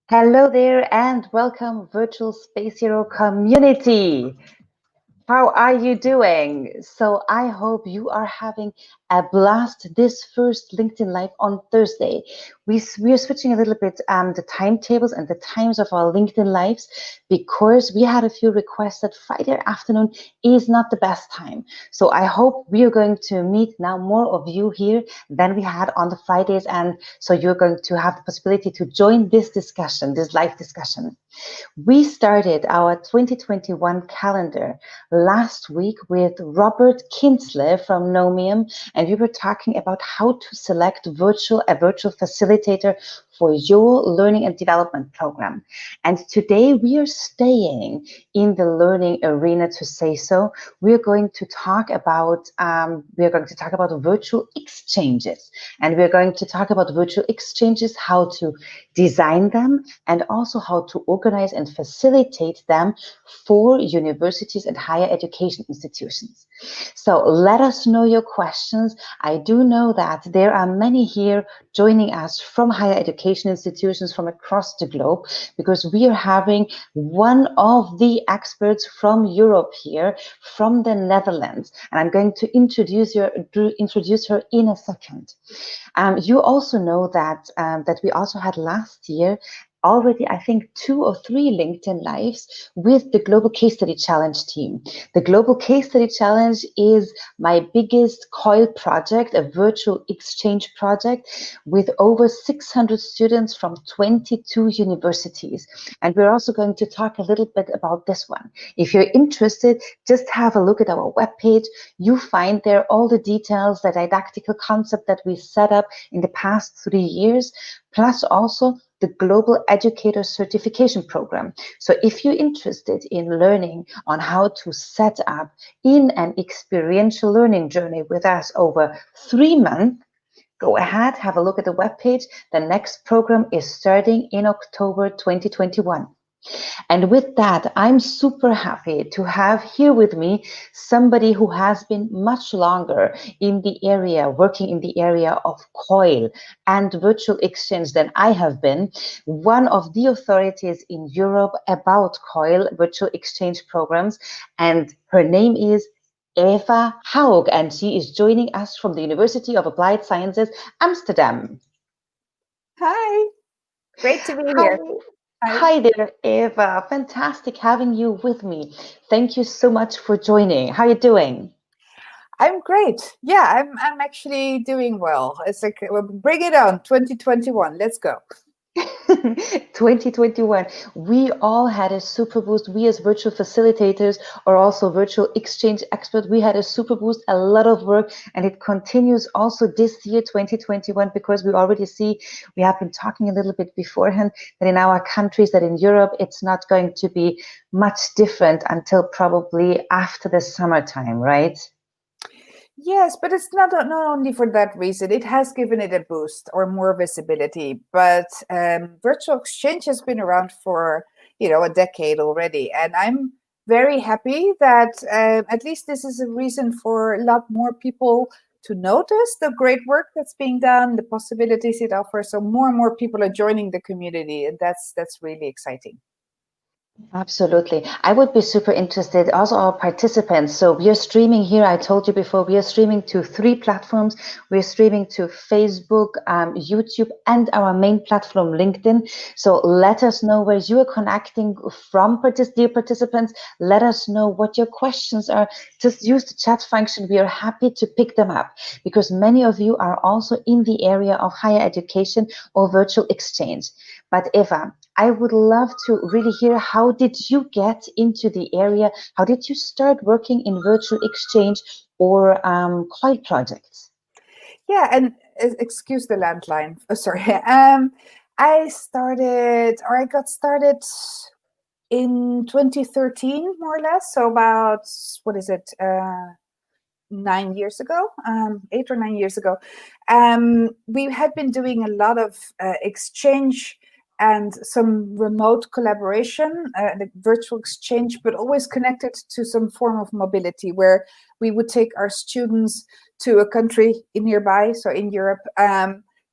Hello there and welcome Virtual Space Hero community. How are you doing? So I hope you are having a blast this first LinkedIn Live on Thursday. We are switching a little bit the timetables and the times of our LinkedIn Lives because we had a few requests that Friday afternoon is not the best time. So I hope we are going to meet now more of you here than we had on the Fridays. And so you're going to have the possibility to join this discussion, this live discussion. We started our 2021 calendar last week with Robert Kinsley from Nomium, and we were talking about how to select a virtual facilitator for your learning and development program. And today we are staying in the learning arena, to say so. We're going to talk about virtual exchanges, and we're going to talk about virtual exchanges, how to design them, and also how to organize and facilitate them for universities and higher education institutions. So let us know your questions. I do know that there are many here joining us from higher education institutions from across the globe, because we are having one of the experts from Europe here, from the Netherlands, and I'm going to introduce her in a second. You also know that we also had last year already, I think, 2 or 3 LinkedIn Lives with the Global Case Study Challenge team. The Global Case Study Challenge is my biggest Coil project, a virtual exchange project with over 600 students from 22 universities. And we're also going to talk a little bit about this one. If you're interested, just have a look at our webpage. You find there all the details, the didactical concept that we set up in the past 3 years, plus also the Global Educator Certification Program. So if you're interested in learning on how to set up in an experiential learning journey with us over 3 months, go ahead, have a look at the webpage. The next program is starting in October 2021. And with that, I'm super happy to have here with me somebody who has been much longer in the area, working in the area of Coil and virtual exchange than I have been, one of the authorities in Europe about Coil virtual exchange programs, and her name is Eva Haug, and she is joining us from the University of Applied Sciences, Amsterdam. Hi, great to be Hi. here. Hi. Hi there, Eva. Fantastic having you with me. Thank you so much for joining. How are you doing? I'm great. Yeah, I'm actually doing well. It's like, well, bring it on, 2021. Let's go. 2021, we all had a super boost. We as virtual facilitators or also virtual exchange experts, we had a super boost, a lot of work, and it continues also this year, 2021, because we already see, we have been talking a little bit beforehand, that in our countries, that in Europe, it's not going to be much different until probably after the summertime, right? Yes, but it's not only for that reason. It has given it a boost or more visibility. But virtual exchange has been around for a decade already, and I'm very happy that at least this is a reason for a lot more people to notice the great work that's being done, the possibilities it offers. So more and more people are joining the community, and that's really exciting. Absolutely. I would be super interested, also our participants. So we are streaming here. I told you before, we are streaming to 3 platforms. We're streaming to Facebook, YouTube, and our main platform, LinkedIn. So let us know where you are connecting from, dear participants. Let us know what your questions are. Just use the chat function. We are happy to pick them up, because many of you are also in the area of higher education or virtual exchange. But Eva, I would love to really hear, how did you get into the area? How did you start working in virtual exchange or Coil projects? Yeah, and excuse the landline. Oh, sorry. I got started in 2013, more or less. So about, what is it, 9 years ago, 8 or 9 years ago. We had been doing a lot of exchange and some remote collaboration, the virtual exchange, but always connected to some form of mobility, where we would take our students to a country nearby, so in Europe,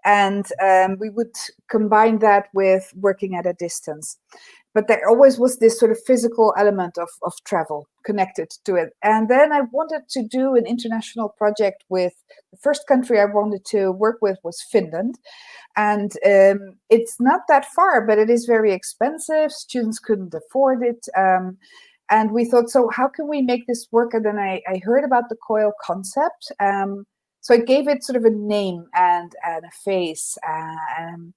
And we would combine that with working at a distance. But there always was this sort of physical element of travel connected to it. And then I wanted to do an international project with the first country I wanted to work with was Finland. And it's not that far, but it is very expensive. Students couldn't afford it. And we thought, so how can we make this work? And then I heard about the Coil concept. So I gave it sort of a name and a face. And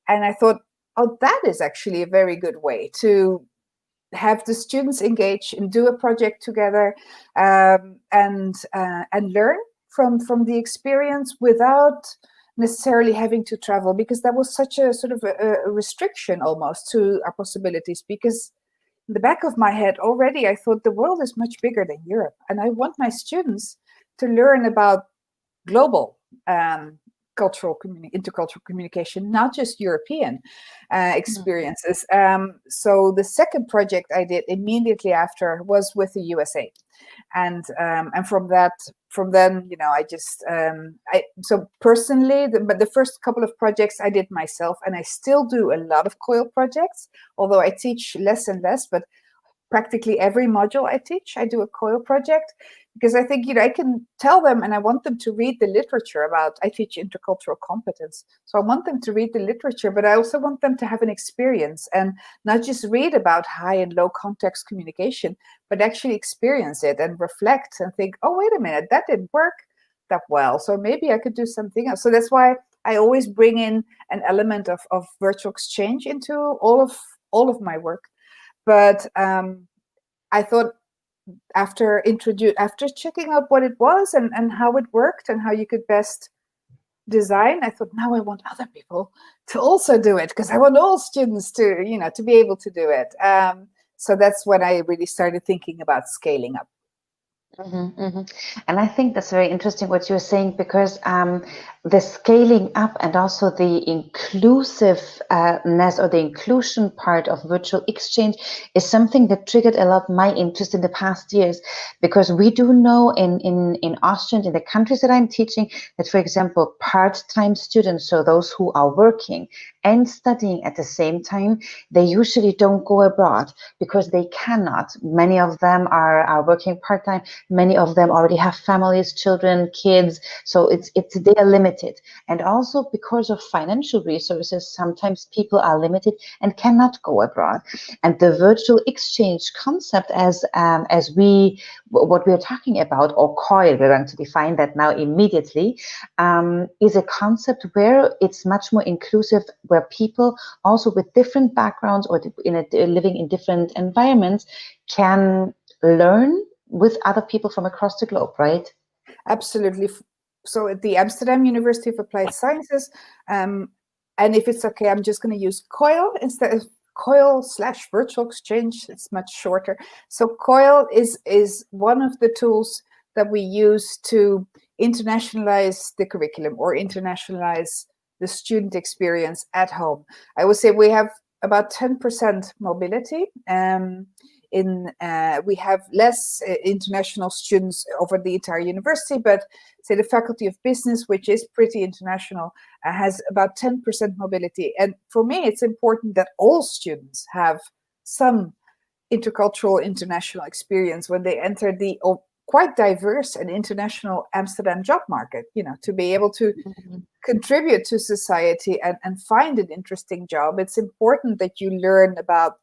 I thought, oh, that is actually a very good way to have the students engage and do a project together, and learn from the experience without necessarily having to travel, because that was such a sort of a restriction almost to our possibilities. Because in the back of my head already, I thought the world is much bigger than Europe, and I want my students to learn about global intercultural communication, not just European experiences. So the second project I did immediately after was with the USA, and from then, I just so personally, but the first couple of projects I did myself, and I still do a lot of Coil projects, although I teach less and less, but practically every module I teach, I do a Coil project, because I think, I can tell them, and I want them to read the literature about, I teach intercultural competence. So I want them to read the literature, but I also want them to have an experience and not just read about high and low context communication, but actually experience it and reflect and think, oh, wait a minute, that didn't work that well. So maybe I could do something else. So that's why I always bring in an element of virtual exchange into all of my work. But I thought, after checking out what it was and how it worked and how you could best design, I thought, now I want other people to also do it, because I want all students to to be able to do it. So that's when I really started thinking about scaling up. And I think that's very interesting what you're saying, because the scaling up and also the inclusiveness or the inclusion part of virtual exchange is something that triggered a lot my interest in the past years, because we do know in Austria, in the countries that I'm teaching, that, for example, part-time students, so those who are working and studying at the same time, they usually don't go abroad because they cannot. Many of them are working part-time. Many of them already have families, children, kids, so they are limited. And also because of financial resources, sometimes people are limited and cannot go abroad. And the virtual exchange concept, what we're talking about, or Coil, we're going to define that now immediately, is a concept where it's much more inclusive, where people also with different backgrounds or living in different environments can learn with other people from across the globe, right? Absolutely. So at the Amsterdam University of Applied Sciences, and if it's okay, I'm just going to use Coil instead of Coil/virtual exchange. It's much shorter. So Coil is one of the tools that we use to internationalize the curriculum or internationalize the student experience at home. I would say we have about 10% mobility. We have less international students over the entire university, but say the Faculty of Business, which is pretty international, has about 10% mobility. And for me, it's important that all students have some intercultural international experience when they enter the quite diverse and international Amsterdam job market, to be able to contribute to society and find an interesting job. It's important that you learn about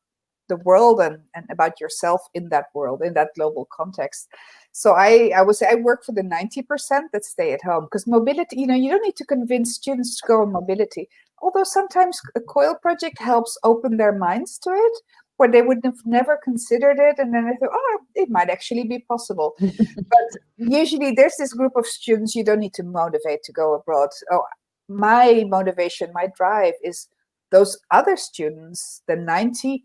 the world and about yourself in that world, in that global context. So I would say I work for the 90% that stay at home, because mobility, you don't need to convince students to go on mobility. Although sometimes a Coil project helps open their minds to it, where they would have never considered it. And then they thought, oh, it might actually be possible. But usually there's this group of students you don't need to motivate to go abroad. Oh, my motivation, my drive is those other students, the 90%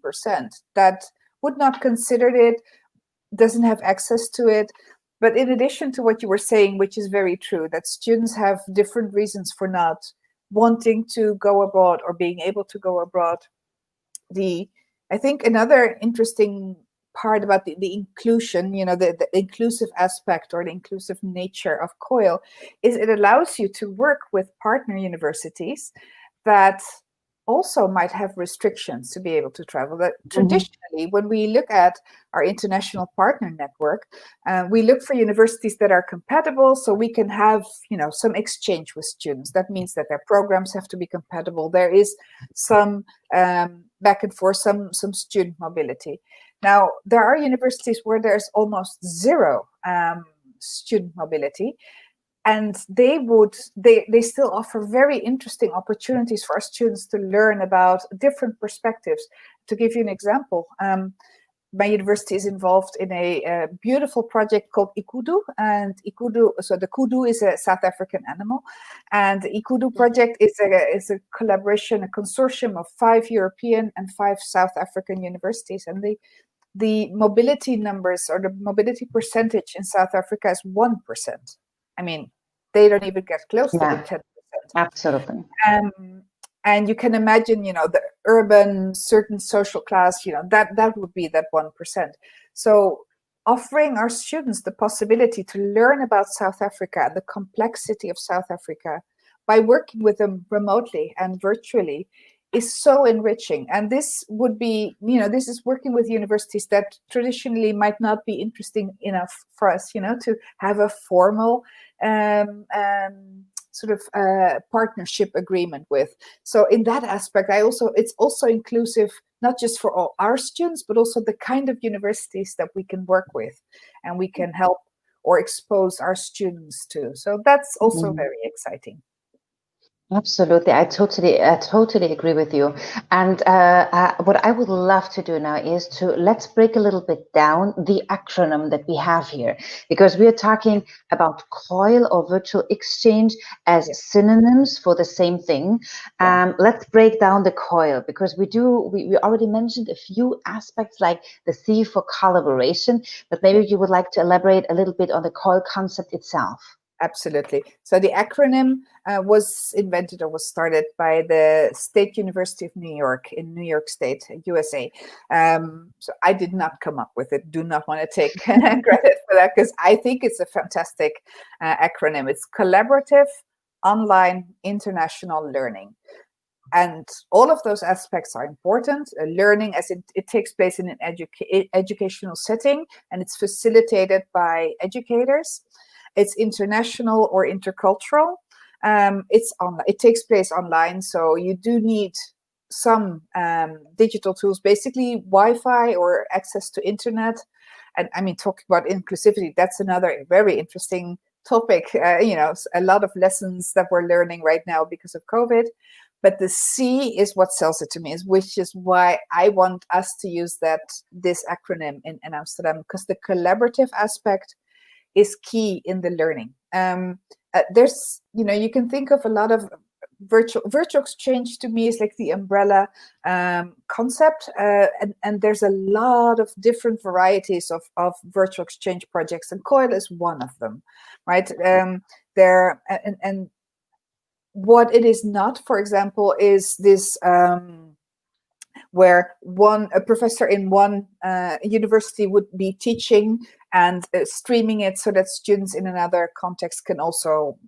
that would not consider it, doesn't have access to it. But in addition to what you were saying, which is very true, that students have different reasons for not wanting to go abroad or being able to go abroad. I think another interesting part about the inclusion, the inclusive aspect or the inclusive nature of Coil is it allows you to work with partner universities that also might have restrictions to be able to travel. That traditionally, when we look at our international partner network, we look for universities that are compatible, so we can have, some exchange with students. That means that their programs have to be compatible. There is some back and forth, some student mobility. Now, there are universities where there's almost zero student mobility. And they still offer very interesting opportunities for our students to learn about different perspectives. To give you an example, my university is involved in a beautiful project called Ikudu, and Ikudu. So the kudu is a South African animal, and the Ikudu project is a collaboration, a consortium of 5 European and 5 South African universities, and the mobility numbers or the mobility percentage in South Africa is 1%. I mean, they don't even get close to the 10%. Absolutely. And you can imagine, the urban, certain social class, that would be that 1%. So offering our students the possibility to learn about South Africa, the complexity of South Africa, by working with them remotely and virtually is so enriching. And this would be, this is working with universities that traditionally might not be interesting enough for us, to have a formal sort of partnership agreement with. So in that aspect, it's also inclusive, not just for all our students, but also the kind of universities that we can work with and we can help or expose our students to. So that's also very exciting. Absolutely. I totally agree with you. And what I would love to do now is let's break a little bit down the acronym that we have here, because we are talking about Coil or virtual exchange as synonyms for the same thing. Let's break down the Coil, because we already mentioned a few aspects like the C for collaboration, but maybe you would like to elaborate a little bit on the Coil concept itself. Absolutely. So the acronym was invented or was started by the State University of New York in New York State, USA. So I did not come up with it. Do not want to take credit for that, because I think it's a fantastic acronym. It's Collaborative Online International Learning. And all of those aspects are important. Learning, as it takes place in an educational setting, and it's facilitated by educators. It's international or intercultural. It takes place online, so you do need some digital tools, basically Wi-Fi or access to internet. And I mean, talking about inclusivity, that's another very interesting topic. A lot of lessons that we're learning right now because of COVID. But the C is what sells it to me, which is why I want us to use this acronym in Amsterdam, because the collaborative aspect is key in the learning. There's, you can think of a lot of virtual exchange. To me is like the umbrella concept, and there's a lot of different varieties of virtual exchange projects, and Coil is one of them, right? There and what it is not, for example, is this where a professor in one university would be teaching and streaming it so that students in another context can also,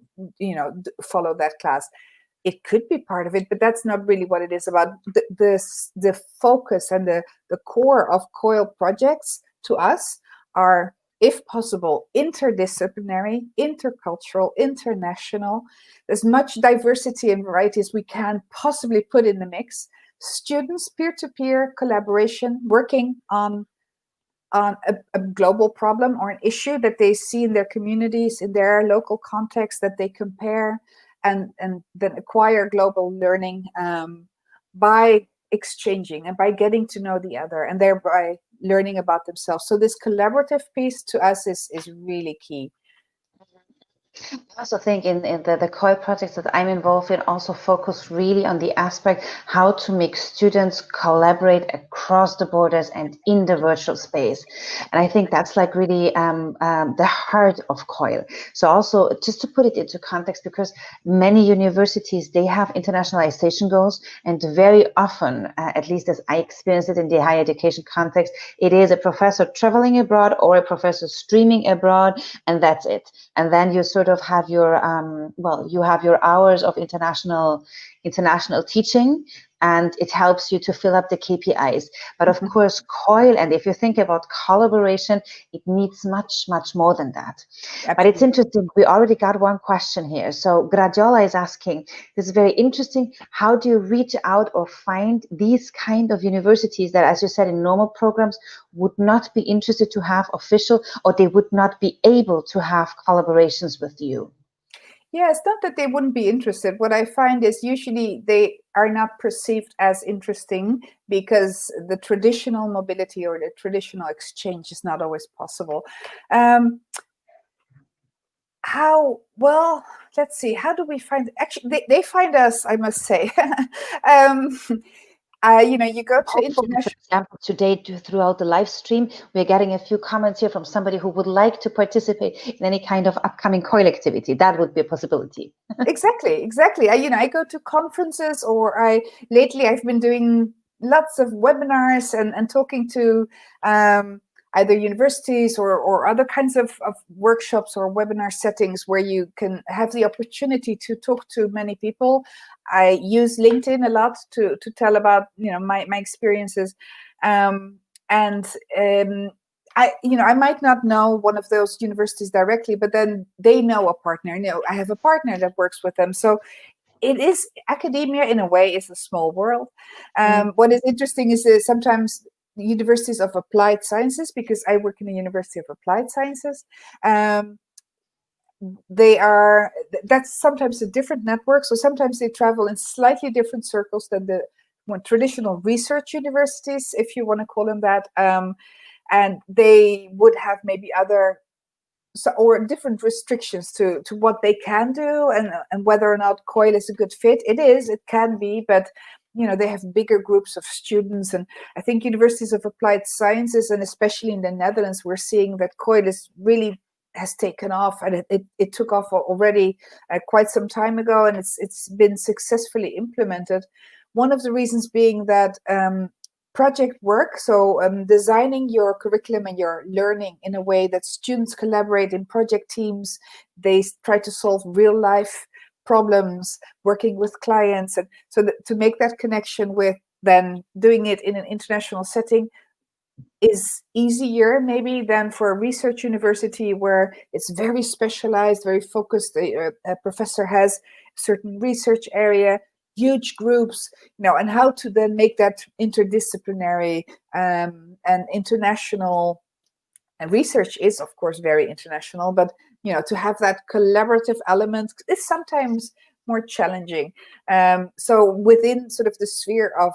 follow that class. It could be part of it, but that's not really what it is about. The focus and the core of Coil projects to us are, if possible, interdisciplinary, intercultural, international. As much diversity and variety as we can possibly put in the mix. Students, peer-to-peer collaboration, working on a global problem or an issue that they see in their communities, in their local context, that they compare and then acquire global learning by exchanging and by getting to know the other, and thereby learning about themselves. So this collaborative piece to us is really key. I also think in the Coil projects that I'm involved in also focus really on the aspect how to make students collaborate across the borders and in the virtual space. And I think that's like really the heart of Coil. So also just to put it into context, because many universities, they have internationalization goals, and very often, at least as I experienced it in the higher education context, it is a professor traveling abroad or a professor streaming abroad, and that's it. And then you sort of have your you have your hours of international teaching, and it helps you to fill up the KPIs. But of course, Coil, and if you think about collaboration, it needs much more than that. But it's Absolutely. interesting, we already got one question here. So Gradiola is asking, this is very interesting, how do you reach out or find these kind of universities that, as you said, in normal programs would not be interested to have official, or they would not be able to have collaborations with you? Yeah, it's not that they wouldn't be interested. What I find is usually they are not perceived as interesting because the traditional mobility or the traditional exchange is not always possible. How well, let's see, how do we find, actually they find us, I must say. You go to Hopefully, for international. example, today throughout the live stream, we're getting a few comments here from somebody who would like to participate in any kind of upcoming Coil activity. That would be a possibility. Exactly. I go to conferences, or lately I've been doing lots of webinars and talking to either universities or other kinds of workshops or webinar settings where you can have the opportunity to talk to many people. I use LinkedIn a lot to tell about my experiences, and I might not know one of those universities directly, but then they know a partner. I have a partner that works with them. So it is, academia in a way is a small world. What is interesting is sometimes universities of applied sciences, because I work in a university of applied sciences. That's sometimes a different network. So sometimes they travel in slightly different circles than the more traditional research universities, if you want to call them that. And they would have maybe other or different restrictions to what they can do, and whether or not Coil is a good fit. It can be, but they have bigger groups of students. And I think universities of applied sciences, and especially in the Netherlands, we're seeing that Coil is really has taken off, and it took off already quite some time ago, and it's been successfully implemented. One of the reasons being that project work, so designing your curriculum and your learning in a way that students collaborate in project teams, they try to solve real life problems, working with clients, and so to make that connection with then doing it in an international setting is easier maybe than for a research university where it's very specialized, very focused. A professor has a certain research area, huge groups, and how to then make that interdisciplinary and international. And research is, of course, very international, but to have that collaborative element is sometimes more challenging. So within sort of the sphere of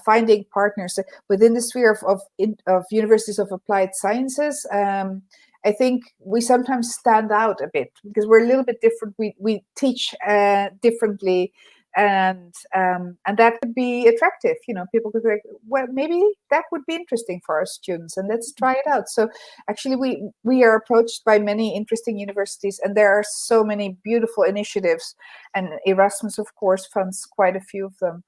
finding partners within the sphere of universities of applied sciences, I think we sometimes stand out a bit because we're a little bit different. We teach differently, and that could be attractive. People could be like, well, maybe that would be interesting for our students, and let's try it out. So actually, we are approached by many interesting universities, and there are so many beautiful initiatives, and Erasmus, of course, funds quite a few of them.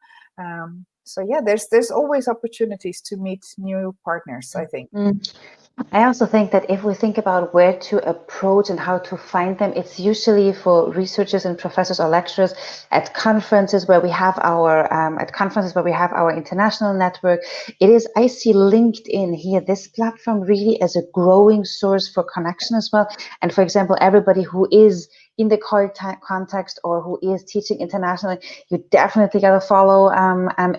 So yeah, there's always opportunities to meet new partners, I think. I also think that if we think about where to approach and how to find them, it's usually for researchers and professors or lecturers at conferences where we have our international network. I see LinkedIn here, this platform really as a growing source for connection as well. And for example, everybody who is in the Coil context or who is teaching internationally, you definitely got to follow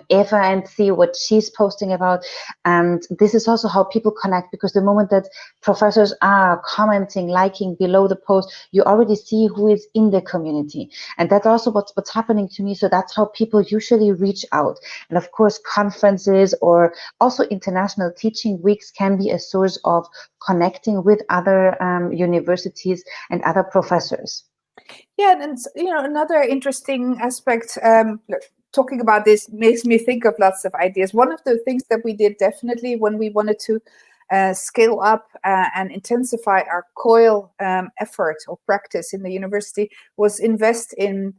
Eva and see what she's posting about. And this is also how people connect, because the moment that professors are commenting, liking below the post, you already see who is in the community. And that's also what's happening to me. So that's how people usually reach out. And of course, conferences or also international teaching weeks can be a source of connecting with other universities and other professors? Yeah, and another interesting aspect, look, talking about this makes me think of lots of ideas. One of the things that we did definitely when we wanted to scale up and intensify our Coil effort or practice in the university was invest in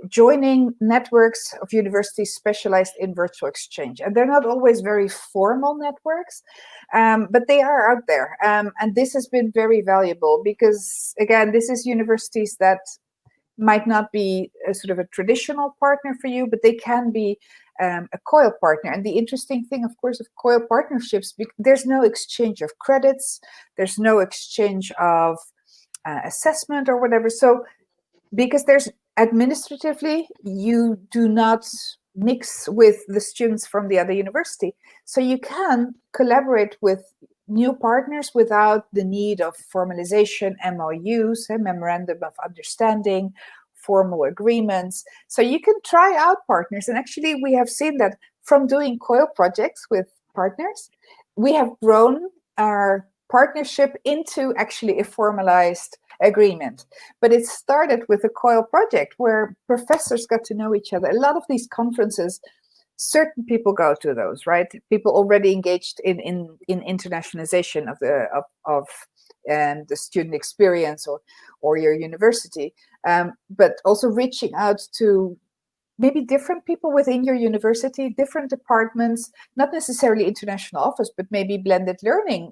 joining networks of universities specialized in virtual exchange. And they're not always very formal networks, but they are out there. And this has been very valuable because, again, this is universities that might not be a sort of a traditional partner for you, but they can be a Coil partner. And the interesting thing, of course, of Coil partnerships, there's no exchange of credits, there's no exchange of assessment or whatever. So because there's administratively, you do not mix with the students from the other university. So you can collaborate with new partners without the need of formalization, MOUs, memorandum of understanding, formal agreements. So you can try out partners. And actually, we have seen that from doing Coil projects with partners, we have grown our partnership into actually a formalized agreement. But it started with a Coil project where professors got to know each other. A lot of these conferences, certain people go to those, right? People already engaged in internationalization of the student experience or your university, but also reaching out to maybe different people within your university, different departments, not necessarily international office, but maybe blended learning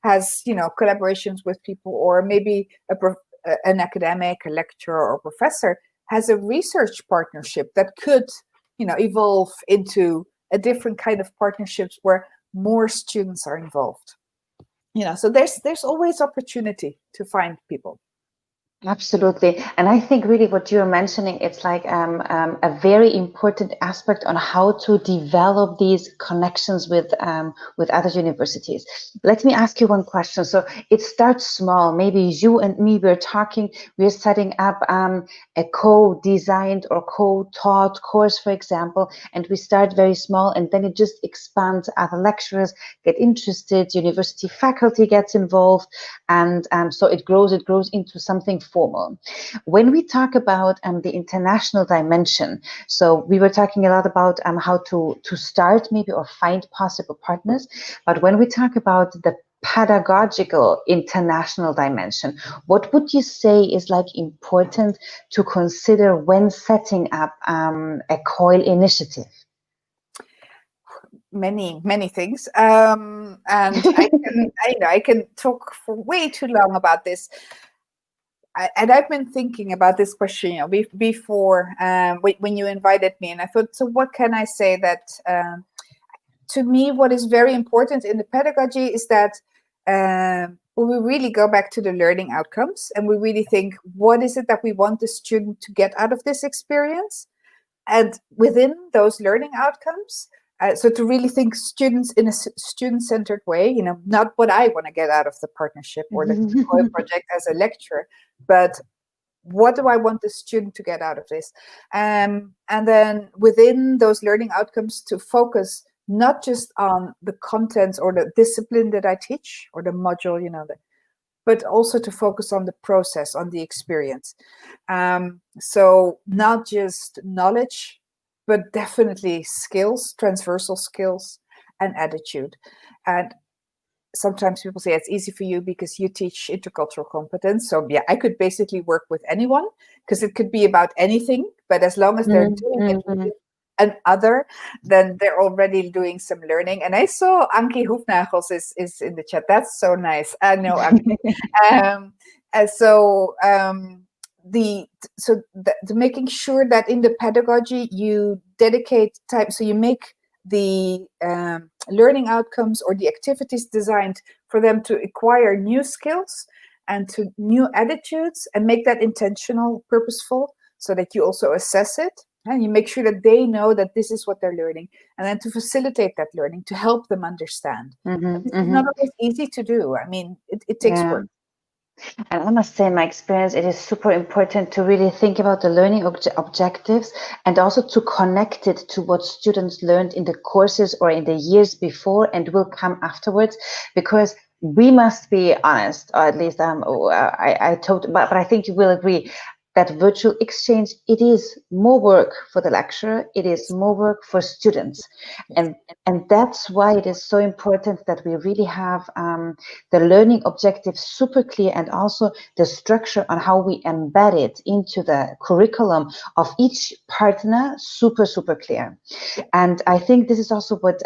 has collaborations with people, or maybe an academic, a lecturer or professor has a research partnership that could evolve into a different kind of partnerships where more students are involved. So there's always opportunity to find people. Absolutely. And I think really what you're mentioning, it's like a very important aspect on how to develop these connections with other universities. Let me ask you one question. So it starts small. Maybe you and me, we're setting up a co-designed or co-taught course, for example, and we start very small, and then it just expands. Other lecturers get interested, university faculty gets involved, and so it grows into something formal. When we talk about the international dimension, so we were talking a lot about how to start maybe or find possible partners, but when we talk about the pedagogical international dimension, what would you say is like important to consider when setting up a Coil initiative? Many things, and I can talk for way too long about this. And I've been thinking about this question, before when you invited me, and I thought, so what can I say that to me, what is very important in the pedagogy is that when we really go back to the learning outcomes and we really think, what is it that we want the student to get out of this experience? And within those learning outcomes, so to really think students in a student-centered way, not what I want to get out of the partnership or the Coil project as a lecturer, but what do I want the student to get out of this? And then within those learning outcomes, to focus not just on the contents or the discipline that I teach or the module, but also to focus on the process, on the experience. So not just knowledge, but definitely skills, transversal skills, and attitude. And sometimes people say it's easy for you because you teach intercultural competence. So yeah, I could basically work with anyone because it could be about anything, but as long as they're doing it with an other, then they're already doing some learning. And I saw Ankie Hoefnagels is in the chat. That's so nice. I know Ankie. The making sure that in the pedagogy you dedicate time, so you make the learning outcomes or the activities designed for them to acquire new skills and to new attitudes, and make that intentional, purposeful, so that you also assess it and you make sure that they know that this is what they're learning, and then to facilitate that learning, to help them understand. This is not always easy to do. I mean, it takes work. And I must say, in my experience, it is super important to really think about the learning objectives and also to connect it to what students learned in the courses or in the years before and will come afterwards, because we must be honest, or at least I told, but I think you will agree that virtual exchange, it is more work for the lecturer, it is more work for students. And that's why it is so important that we really have the learning objectives super clear, and also the structure on how we embed it into the curriculum of each partner super, super clear. And I think this is also what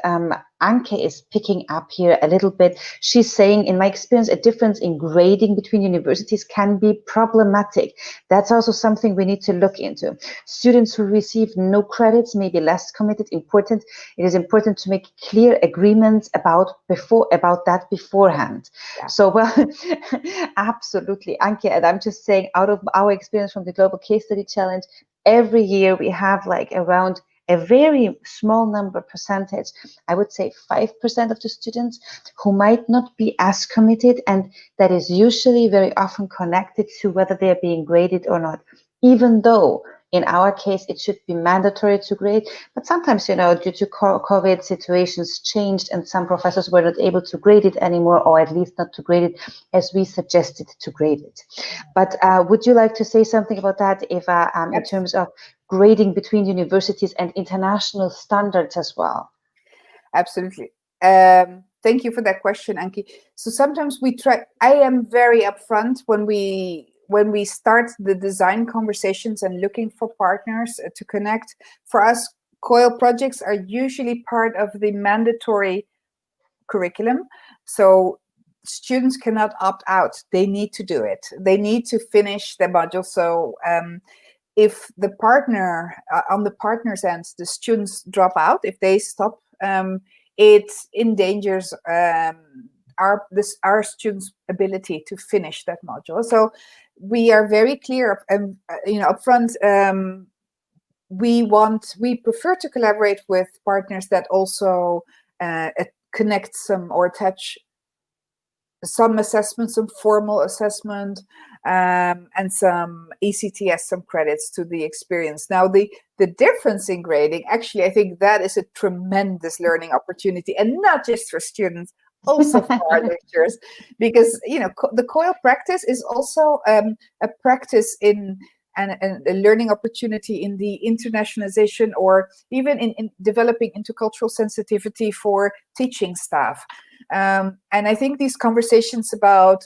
Anke is picking up here a little bit. She's saying, in my experience, a difference in grading between universities can be problematic. That's also something we need to look into. Students who receive no credits may be less committed. It is important to make clear agreements about that beforehand. Yeah. So, well, absolutely, Anke, and I'm just saying, out of our experience from the Global Case Study Challenge, every year we have like around a very small number percentage, I would say 5% of the students who might not be as committed, and that is usually very often connected to whether they're being graded or not, even though in our case it should be mandatory to grade. But sometimes, due to COVID, situations changed and some professors were not able to grade it anymore, or at least not to grade it as we suggested to grade it. But would you like to say something about that, Eva, in terms of grading between universities and international standards as well? Absolutely. Thank you for that question, Anki. So sometimes I am very upfront when we start the design conversations and looking for partners to connect. For us, Coil projects are usually part of the mandatory curriculum. So students cannot opt out. They need to do it. They need to finish the module. So if the partner, on the partner's end, the students drop out, if they stop, it endangers our students' ability to finish that module. So we are very clear, upfront. We prefer to collaborate with partners that also connect some or attach some assessment, some formal assessment, and some ECTS, some credits to the experience. Now, the difference in grading, actually, I think that is a tremendous learning opportunity, and not just for students, also for our lecturers, because the Coil practice is also a practice in and a learning opportunity in the internationalization, or even in developing intercultural sensitivity for teaching staff. And I think these conversations about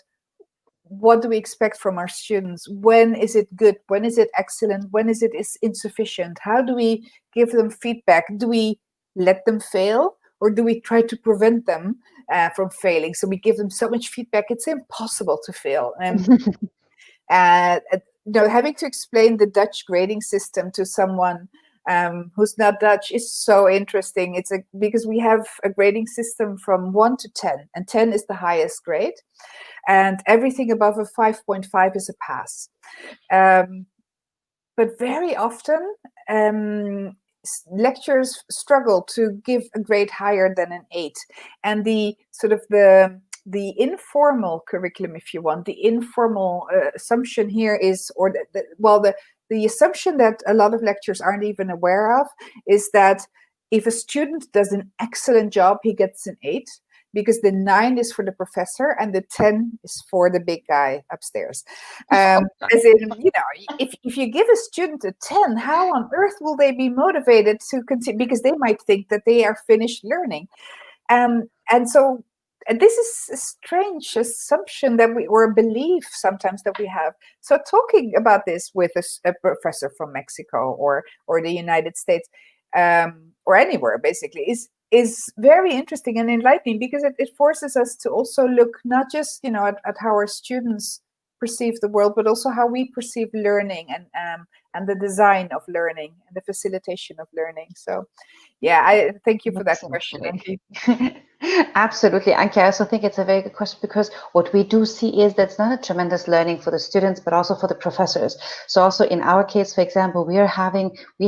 what do we expect from our students, when is it good, when is it excellent, when is it insufficient, how do we give them feedback, do we let them fail, or do we try to prevent them from failing? So we give them so much feedback, it's impossible to fail. Having to explain the Dutch grading system to someone who's not Dutch is so interesting. Because we have a grading system from 1 to 10, and 10 is the highest grade, and everything above a 5.5 is a pass. But very often, lecturers struggle to give a grade higher than an 8, and the informal curriculum, if you want, the informal assumption here is, or the assumption that a lot of lecturers aren't even aware of, is that if a student does an excellent job, he gets an 8, because the 9 is for the professor and the 10 is for the big guy upstairs. As in, if you give a student a 10, how on earth will they be motivated to continue? Because they might think that they are finished learning. And so this is a strange assumption or a belief sometimes that we have. So talking about this with a professor from Mexico or the United States, or anywhere basically, is very interesting and enlightening, because it forces us to also look not just at how our students perceive the world, but also how we perceive learning and the design of learning and the facilitation of learning. So yeah, I thank you for that question, Anki. Absolutely, Anke. I also think it's a very good question, because what we do see is that's not a tremendous learning for the students, but also for the professors. So also in our case, for example, we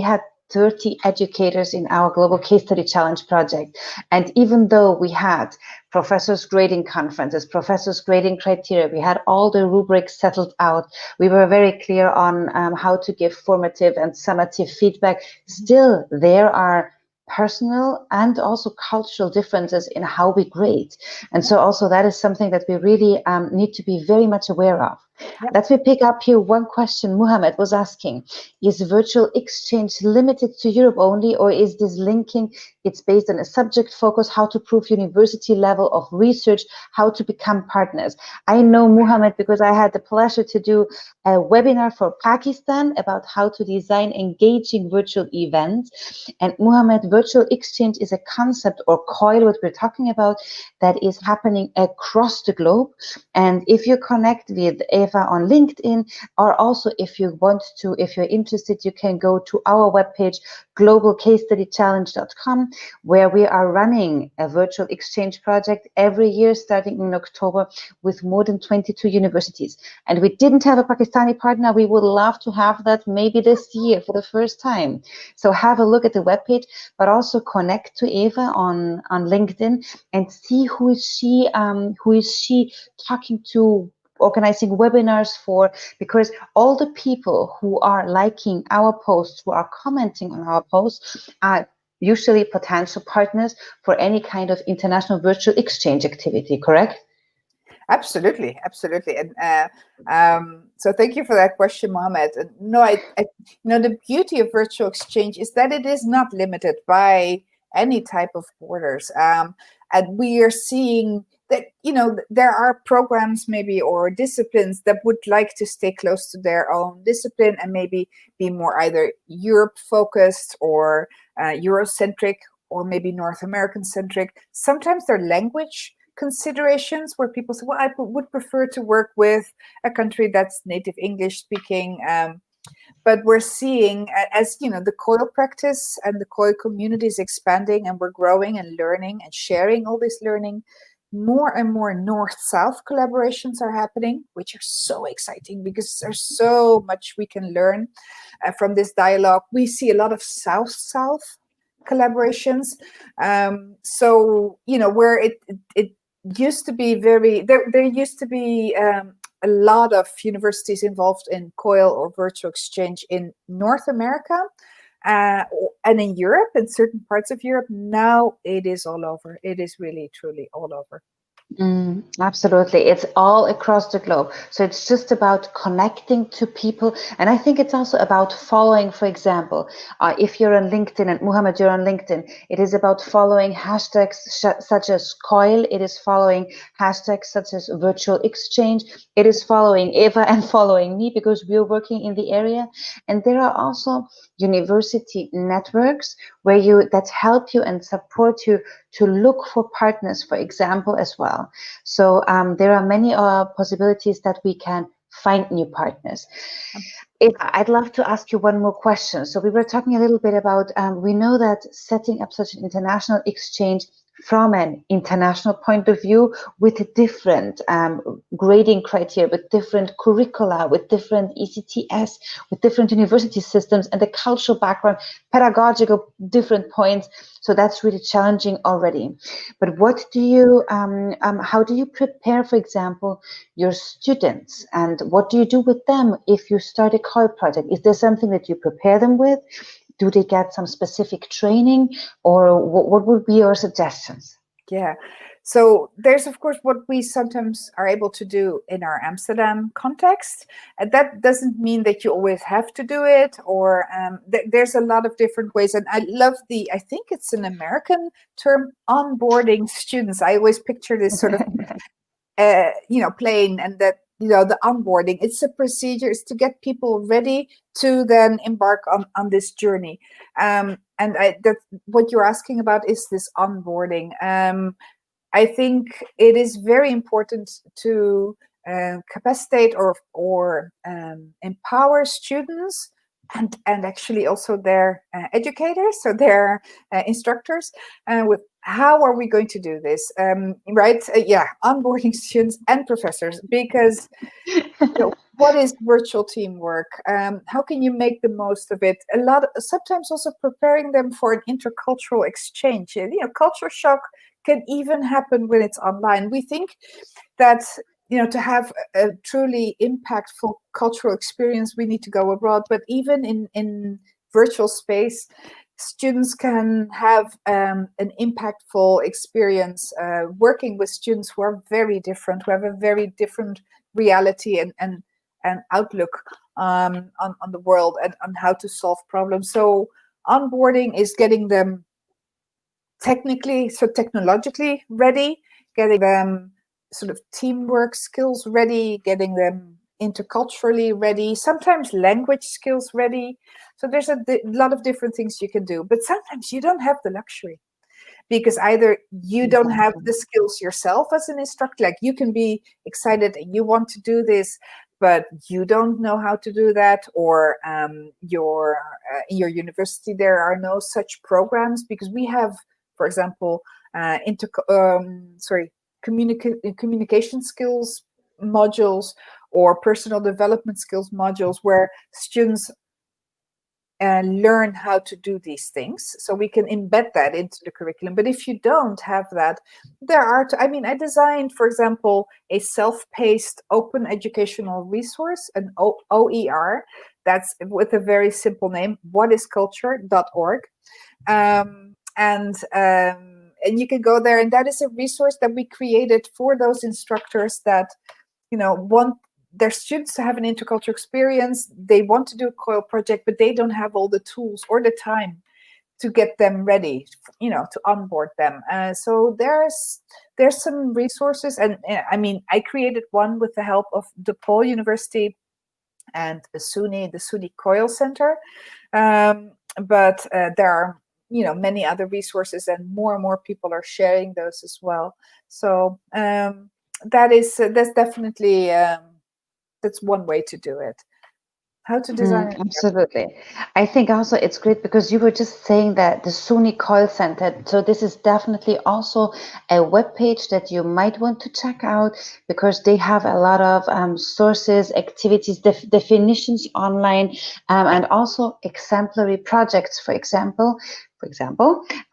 had 30 educators in our Global Case Study Challenge project. And even though we had professors grading conferences, professors grading criteria, we had all the rubrics settled out, we were very clear on how to give formative and summative feedback, still there are personal and also cultural differences in how we grade. And so also that is something that we really need to be very much aware of. Yep. Let me pick up here one question Muhammad was asking. Is virtual exchange limited to Europe only, or is this linking? It's based on a subject focus, how to prove university level of research, how to become partners. I know Muhammad because I had the pleasure to do a webinar for Pakistan about how to design engaging virtual events. And Muhammad, virtual exchange is a concept, or Coil, what we're talking about, that is happening across the globe. And if you connect with Eva on LinkedIn, or also if you want to, if you're interested, you can go to our webpage, globalcasestudychallenge.com, where we are running a virtual exchange project every year starting in October with more than 22 universities. And we didn't have a Pakistani partner. We would love to have that maybe this year for the first time. So have a look at the webpage, but also connect to Eva on LinkedIn and see who is she talking to, organizing webinars for, because all the people who are liking our posts, who are commenting on our posts, are usually potential partners for any kind of international virtual exchange activity, correct? Absolutely. And so thank you for that question, Mohammed. And no, I the beauty of virtual exchange is that it is not limited by any type of borders. And we are seeing that, there are programs maybe or disciplines that would like to stay close to their own discipline and maybe be more either Europe focused or Eurocentric, or maybe North American centric. Sometimes they're language considerations where people say, well, I would prefer to work with a country that's native English speaking. But we're seeing, as the Coil practice and the Coil community is expanding, and we're growing and learning and sharing all this learning, more and more north-south collaborations are happening, which are so exciting because there's so much we can learn from this dialogue. We see a lot of south-south collaborations. So, where it used to be there used to be a lot of universities involved in Coil or virtual exchange in North America and in Europe, in certain parts of Europe. Now it is all over. It is really, truly all over. Absolutely. It's all across the globe. So it's just about connecting to people. And I think it's also about following, for example, if you're on LinkedIn, and Muhammad, you're on LinkedIn, it is about following hashtags such as Coil. It is following hashtags such as virtual exchange. It is following Eva and following me because we're working in the area. And there are also university networks that help you and support you to look for partners, for example, as well. So there are many possibilities that we can find new partners. I'd love to ask you one more question. So we were talking a little bit about, we know that setting up such an international exchange from an international point of view with different grading criteria, with different curricula, with different ECTS, with different university systems and the cultural background, pedagogical different points. So that's really challenging already. But what do you, how do you prepare, for example, your students, and what do you do with them if you start a Coil project? Is there something that you prepare them with? Do they get some specific training, or what would be your suggestions? Yeah. So there's, of course, what we sometimes are able to do in our Amsterdam context. And that doesn't mean that you always have to do it, or there's a lot of different ways. And I love I think it's an American term, onboarding students. I always picture this sort of, plane, and that, the onboarding, it's a procedure, it's to get people ready to then embark on this journey. And that what you're asking about is this onboarding. I think it is very important to capacitate or empower students and actually also their educators, so their instructors, with how are we going to do this, right? Onboarding students and professors, because what is virtual teamwork? How can you make the most of it? Sometimes also preparing them for an intercultural exchange. Culture shock can even happen when it's online. We think that to have a truly impactful cultural experience, we need to go abroad. But even in virtual space, students can have an impactful experience working with students who are very different, who have a very different reality and outlook on the world and on how to solve problems. So onboarding is getting them technologically ready, getting them sort of teamwork skills ready, getting them interculturally ready, sometimes language skills ready. So there's a lot of different things you can do, but sometimes you don't have the luxury because either you don't have the skills yourself as an instructor, like you can be excited and you want to do this, but you don't know how to do that, or your in your university there are no such programs, because we have, for example, communication skills modules or personal development skills modules where students learn how to do these things, so we can embed that into the curriculum. But if you don't have that, there are I designed, for example, a self-paced open educational resource, an OER, that's with a very simple name, whatisculture.org, and you can go there, and that is a resource that we created for those instructors that want their students to have an intercultural experience. They want to do a Coil project, but they don't have all the tools or the time to get them ready, to onboard them. So there's some resources, and I created one with the help of DePaul University and the SUNY Coil Center. But there are many other resources, and more people are sharing those as well. So that's definitely that's one way to do it. How to design absolutely. I think also it's great because you were just saying that the SUNY Coil Center. So this is definitely also a web page that you might want to check out, because they have a lot of sources, activities, definitions online, and also exemplary projects, for example,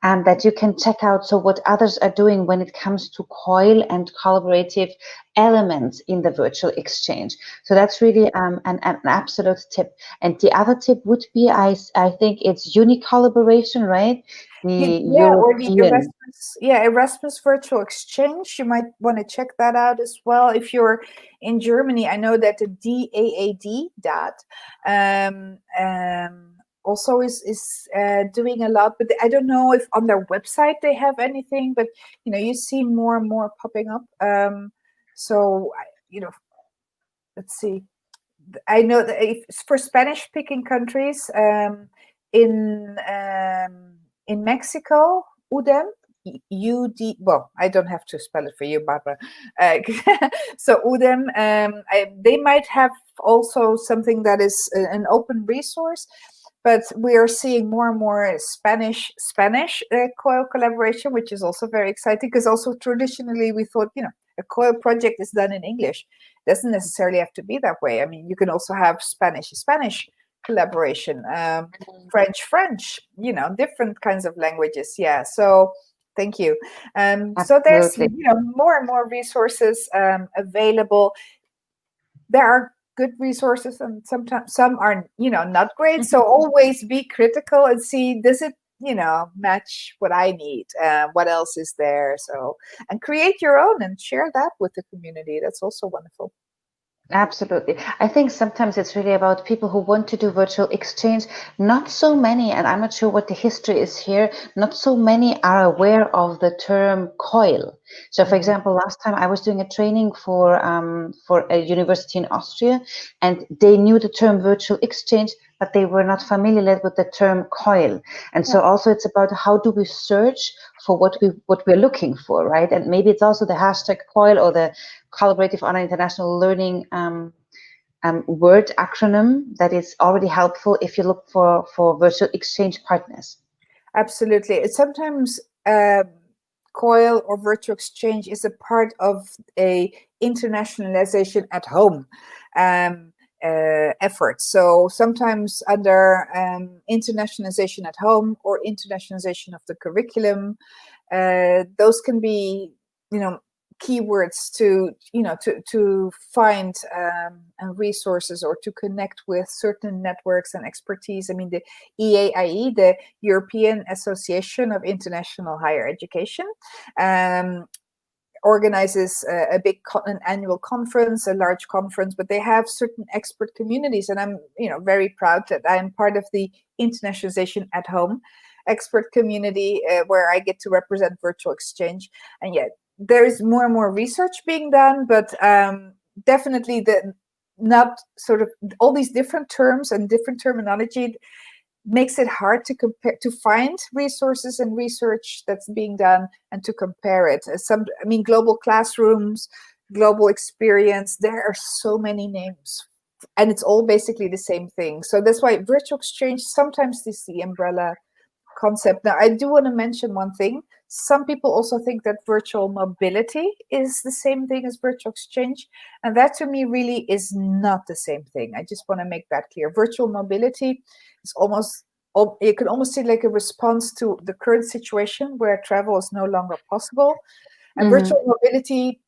that you can check out. So what others are doing when it comes to Coil and collaborative elements in the virtual exchange. So that's really an absolute tip. And the other tip would be, I think it's uni collaboration, right? The or the European. Erasmus Virtual Exchange. You might want to check that out as well. If you're in Germany, I know that the DAAD also is doing a lot, but I don't know if on their website they have anything, but you see more and more popping up. So let's see. I know that for Spanish-speaking countries, in Mexico, UDEM, well, I don't have to spell it for you, Barbara. So UDEM, they might have also something that is an open resource, but we are seeing more and more Spanish Coil collaboration, which is also very exciting, because also traditionally we thought, a Coil project is done in English. It doesn't necessarily have to be that way. I mean, you can also have Spanish collaboration, French, different kinds of languages. Yeah. So thank you. So there's more and more resources available. There are good resources, and sometimes some are not great. So always be critical and see, does it match what I need? What else is there? So, and create your own and share that with the community. That's also wonderful. Absolutely. I think sometimes it's really about people who want to do virtual exchange. Not so many, and I'm not sure what the history is here, not so many are aware of the term Coil. So for example, last time I was doing a training for a university in Austria, and they knew the term virtual exchange, but they were not familiar with the term Coil. And so also it's about how do we search for what we're looking for, right? And maybe it's also the hashtag Coil or the collaborative online international learning word acronym that is already helpful if you look for virtual exchange partners. Absolutely. Sometimes Coil or virtual exchange is a part of a internationalization at home effort. So sometimes under internationalization at home or internationalization of the curriculum, those can be keywords to to find resources or to connect with certain networks and expertise. I mean, the EAIE, the European Association of International Higher Education, organizes an annual conference, a large conference, but they have certain expert communities, and I'm very proud that I'm part of the Internationalization at Home expert community, where I get to represent virtual exchange. And yet there is more and more research being done, but definitely not sort of all these different terms and different terminology makes it hard to compare, to find resources and research that's being done and to compare it. Global classrooms, global experience, there are so many names, and it's all basically the same thing. So that's why virtual exchange sometimes is the umbrella concept. Now, I do want to mention one thing. Some people also think that virtual mobility is the same thing as virtual exchange, and that to me really is not the same thing. I just want to make that clear. Virtual mobility is you can almost see like a response to the current situation where travel is no longer possible. And virtual mobility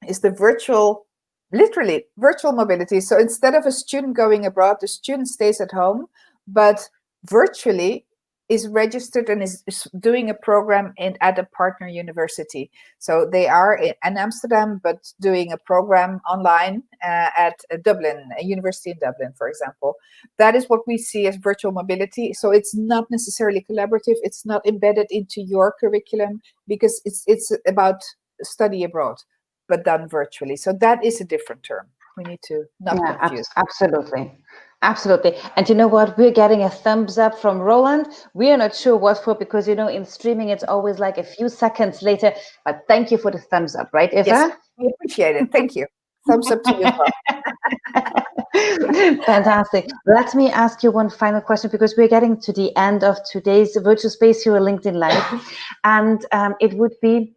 is literally virtual mobility. So instead of a student going abroad, the student stays at home, but virtually is registered and is doing a program at a partner university. So they are in Amsterdam, but doing a program online at Dublin, a university in Dublin, for example. That is what we see as virtual mobility. So it's not necessarily collaborative. It's not embedded into your curriculum, because it's about study abroad, but done virtually. So that is a different term. We need to not confuse. Absolutely. Absolutely. And you know what? We're getting a thumbs up from Roland. We are not sure what for, because, in streaming, it's always like a few seconds later. But thank you for the thumbs up, right, Eva? Yes, we appreciate it. Thank you. Thumbs up to you as well. Fantastic. Let me ask you one final question, because we're getting to the end of today's Virtual Space Hero LinkedIn Live. And it would be,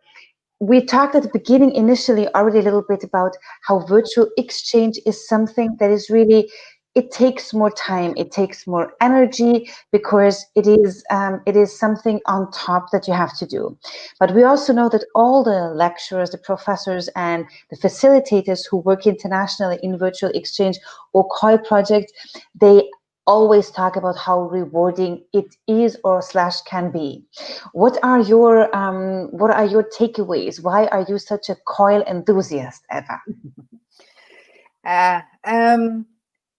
we talked at the beginning initially already a little bit about how virtual exchange is something that is really, it takes more time, it takes more energy, because it is something on top that you have to do. But we also know that all the lecturers, the professors, and the facilitators who work internationally in virtual exchange or Coil project, they always talk about how rewarding it is or / can be. What are your takeaways? Why are you such a Coil enthusiast, Eva?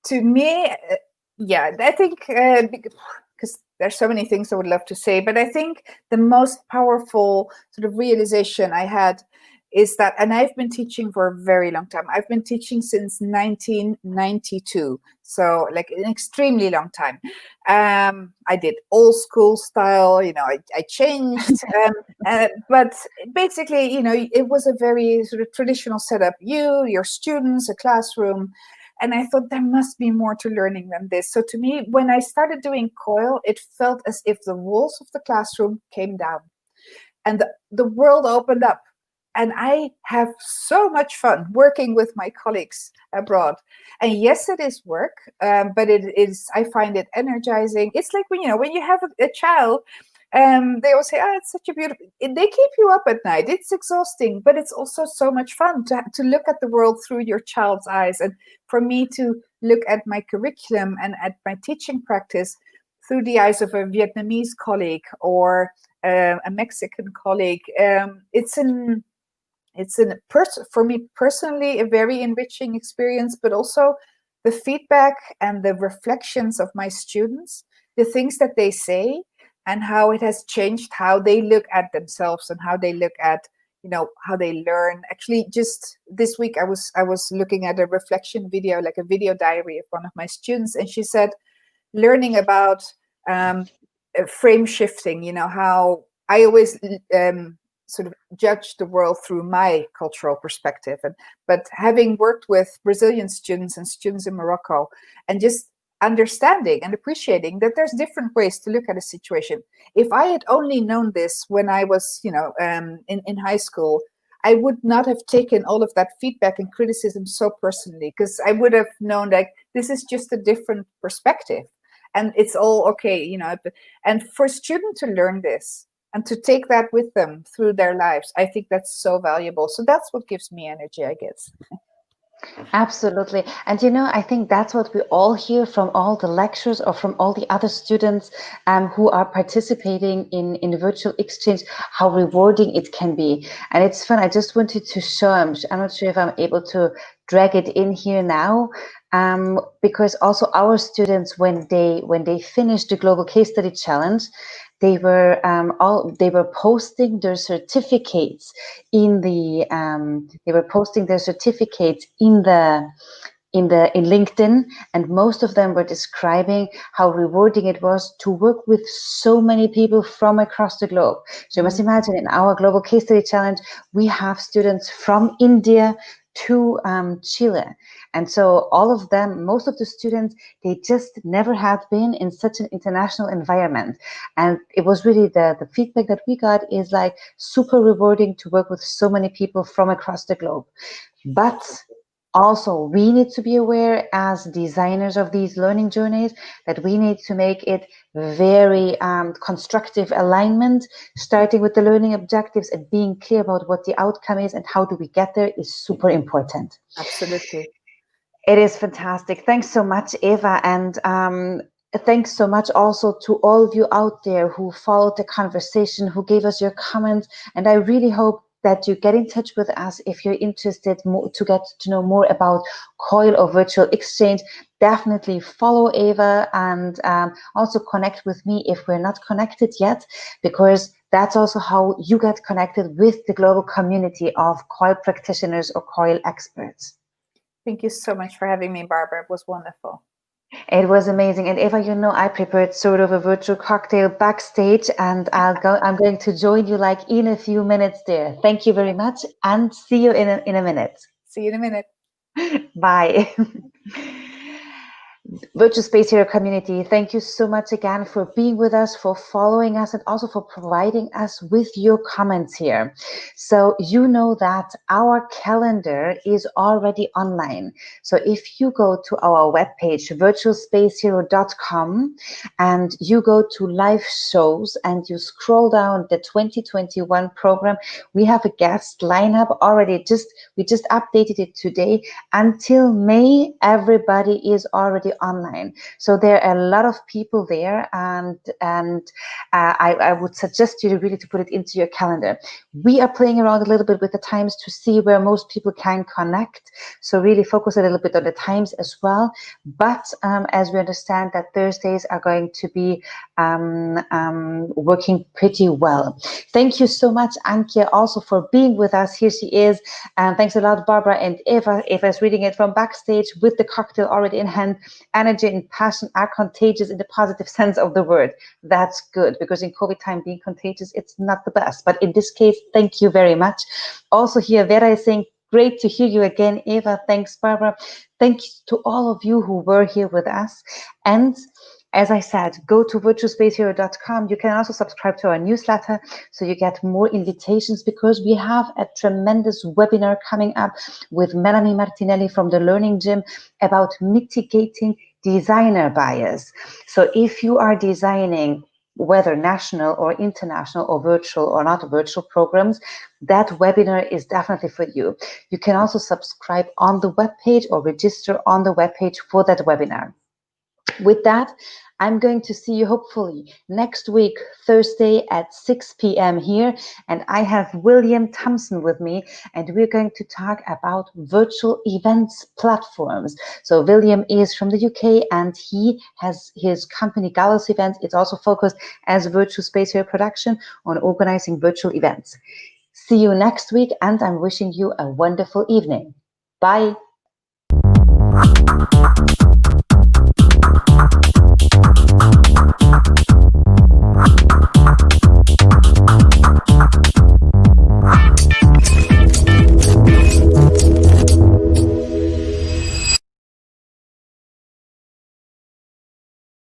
To me, I think because there's so many things I would love to say, but I think the most powerful sort of realization I had is that, and I've been teaching for a very long time. I've been teaching since 1992, so like an extremely long time. I did old school style, I changed, but basically, it was a very sort of traditional setup. Your students, a classroom. And I thought there must be more to learning than this. So to me, when I started doing Coil, it felt as if the walls of the classroom came down and the world opened up. And I have so much fun working with my colleagues abroad. And yes, it is work, but I find it energizing. It's like when you have a child, they always say, it's such a beautiful, they keep you up at night. It's exhausting, but it's also so much fun to look at the world through your child's eyes. And for me to look at my curriculum and at my teaching practice through the eyes of a Vietnamese colleague or a Mexican colleague, for me personally, a very enriching experience, but also the feedback and the reflections of my students, the things that they say, and how it has changed how they look at themselves and how they look at, how they learn. Actually, just this week, I was looking at a reflection video, like a video diary of one of my students, and she said, learning about frame shifting, how I always sort of judge the world through my cultural perspective. But having worked with Brazilian students and students in Morocco, and just understanding and appreciating that there's different ways to look at a situation. If I had only known this when I was, in high school, I would not have taken all of that feedback and criticism so personally, because I would have known that this is just a different perspective and it's all okay, And for a student to learn this, and to take that with them through their lives. I think that's so valuable. So that's what gives me energy, I guess. Absolutely. And I think that's what we all hear from all the lectures or from all the other students who are participating in virtual exchange, how rewarding it can be. And it's fun. I just wanted to show, I'm not sure if I'm able to drag it in here now, because also our students, when they finished the Global Case Study Challenge, they were posting their certificates in LinkedIn, and most of them were describing how rewarding it was to work with so many people from across the globe. So you must imagine, in our Global Case Study Challenge, we have students from India to Chile. And so all of them, most of the students, they just never had been in such an international environment. And it was really the feedback that we got is like super rewarding to work with so many people from across the globe. But also, we need to be aware as designers of these learning journeys that we need to make it very constructive alignment, starting with the learning objectives and being clear about what the outcome is and how do we get there is super important. Absolutely. It is fantastic. Thanks so much, Eva. And thanks so much also to all of you out there who followed the conversation, who gave us your comments. And I really hope that you get in touch with us if you're interested to get to know more about Coil or virtual exchange. Definitely follow Eva and also connect with me if we're not connected yet, because that's also how you get connected with the global community of Coil practitioners or Coil experts. Thank you so much for having me, Barbara. It was wonderful. It was amazing. And Eva, I prepared sort of a virtual cocktail backstage, and I'm going to join you like in a few minutes there. Thank you very much, and see you in a minute. See you in a minute. Bye. Virtual Space Hero community, thank you so much again for being with us, for following us, and also for providing us with your comments here. So you know that our calendar is already online. So if you go to our webpage, virtualspacehero.com, and you go to live shows and you scroll down the 2021 program, we have a guest lineup already. We just updated it today. Until May, everybody is already online. So there are a lot of people there, and I would suggest you really to put it into your calendar. We are playing around a little bit with the times to see where most people can connect. So really focus a little bit on the times as well. But as we understand that Thursdays are going to be working pretty well. Thank you so much, Anke, also for being with us. Here she is. And thanks a lot, Barbara and Eva. Eva's reading it from backstage with the cocktail already in hand. Energy and passion are contagious in the positive sense of the word. That's good, because in COVID time, being contagious, it's not the best. But in this case, thank you very much. Also here, Vera is saying, great to hear you again, Eva. Thanks, Barbara. Thank you to all of you who were here with us. And as I said, go to virtualspacehero.com. You can also subscribe to our newsletter so you get more invitations, because we have a tremendous webinar coming up with Melanie Martinelli from the Learning Gym about mitigating designer bias. So if you are designing whether national or international or virtual or not virtual programs, that webinar is definitely for you. You can also subscribe on the webpage or register on the webpage for that webinar. With that, I'm going to see you hopefully next week, Thursday at 6 p.m. here. And I have William Thompson with me, and we're going to talk about virtual events platforms. So William is from the UK, and he has his company Gallows Events. It's also focused as Virtual Space Hero production on organizing virtual events. See you next week, and I'm wishing you a wonderful evening. Bye.